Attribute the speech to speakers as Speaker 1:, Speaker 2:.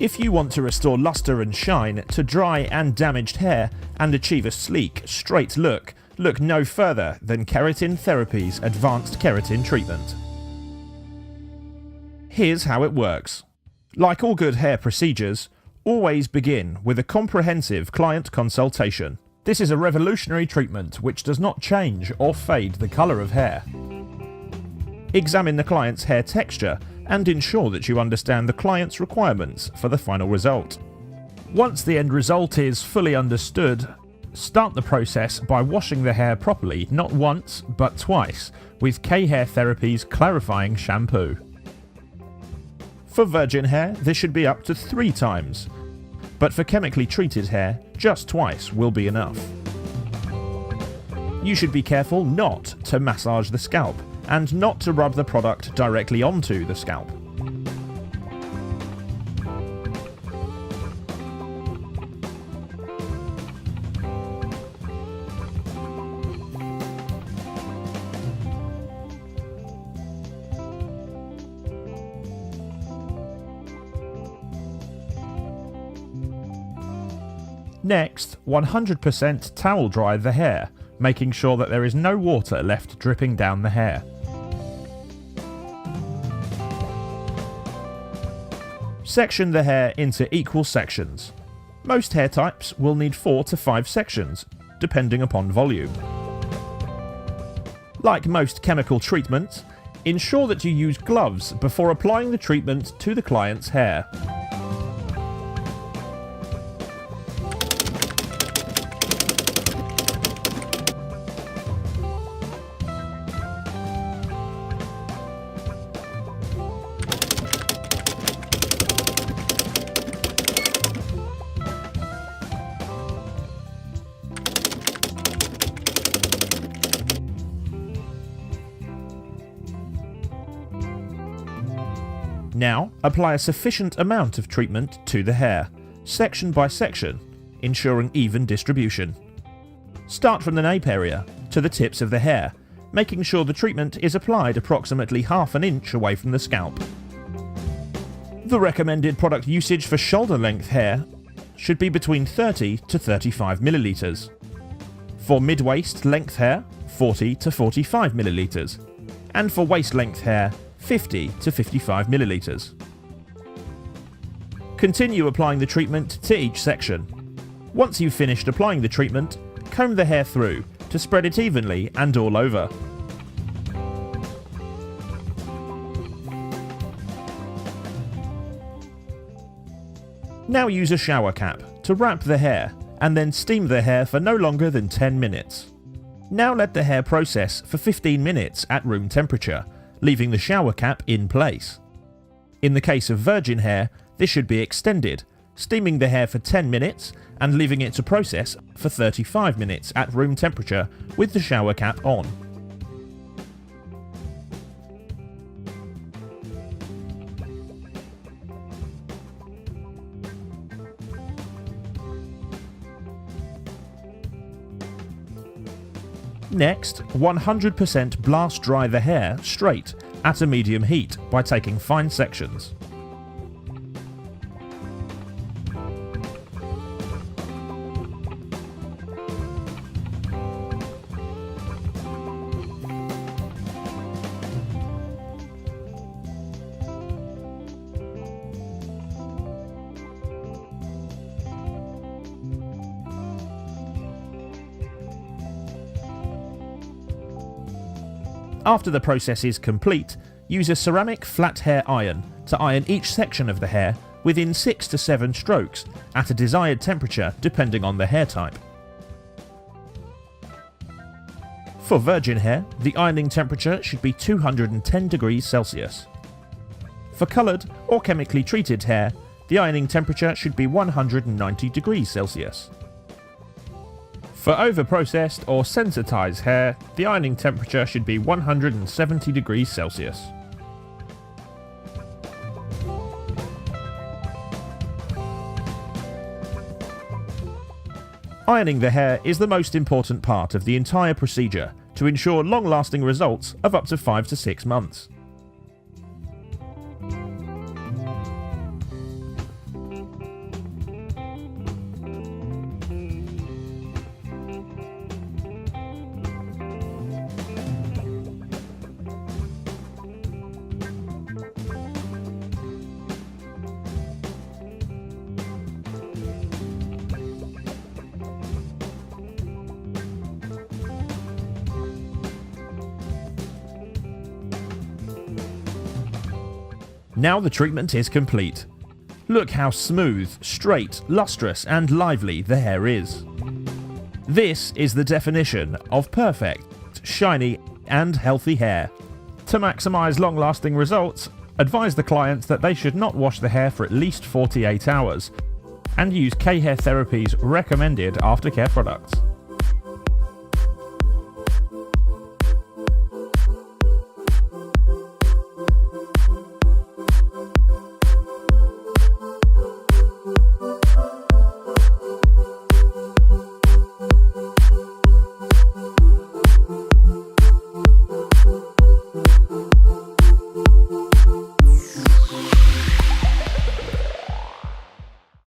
Speaker 1: If you want to restore luster and shine to dry and damaged hair and achieve a sleek, straight look no further than Keratin Therapy's Advanced Keratin Treatment. Here's how it works. Like all good hair procedures, always begin with a comprehensive client consultation. This is a revolutionary treatment which does not change or fade the colour of hair. Examine the client's hair texture and ensure that you understand the client's requirements for the final result. Once the end result is fully understood, start the process by washing the hair properly, not once but twice, with K-Hair Therapy's clarifying shampoo. For virgin hair, this should be up to 3 times, but for chemically treated hair, just twice will be enough. You should be careful not to massage the scalp and not to rub the product directly onto the scalp. Next, 100% towel dry the hair, making sure that there is no water left dripping down the hair. Section the hair into equal sections. Most hair types will need 4 to 5 sections, depending upon volume. Like most chemical treatments, ensure that you use gloves before applying the treatment to the client's hair. Now, apply a sufficient amount of treatment to the hair, section by section, ensuring even distribution. Start from the nape area to the tips of the hair, making sure the treatment is applied approximately ½ an inch away from the scalp. The recommended product usage for shoulder-length hair should be between 30 to 35 milliliters. For mid-waist length hair, 40 to 45 milliliters. And for waist-length hair, 50 to 55 milliliters. Continue applying the treatment to each section. Once you've finished applying the treatment, comb the hair through to spread it evenly and all over. Now use a shower cap to wrap the hair and then steam the hair for no longer than 10 minutes. Now let the hair process for 15 minutes at room temperature, leaving the shower cap in place. In the case of virgin hair, this should be extended, steaming the hair for 10 minutes and leaving it to process for 35 minutes at room temperature with the shower cap on. Next, 100% blast dry the hair straight at a medium heat by taking fine sections. After the process is complete, use a ceramic flat hair iron to iron each section of the hair within 6 to 7 strokes at a desired temperature depending on the hair type. For virgin hair, the ironing temperature should be 210 degrees Celsius. For coloured or chemically treated hair, the ironing temperature should be 190 degrees Celsius. For over-processed or sensitised hair, the ironing temperature should be 170 degrees Celsius. Ironing the hair is the most important part of the entire procedure to ensure long-lasting results of up to 5 to 6 months. Now the treatment is complete. Look how smooth, straight, lustrous and lively the hair is. This is the definition of perfect, shiny and healthy hair. To maximise long-lasting results, advise the client that they should not wash the hair for at least 48 hours and use K-Hair Therapy's recommended aftercare products.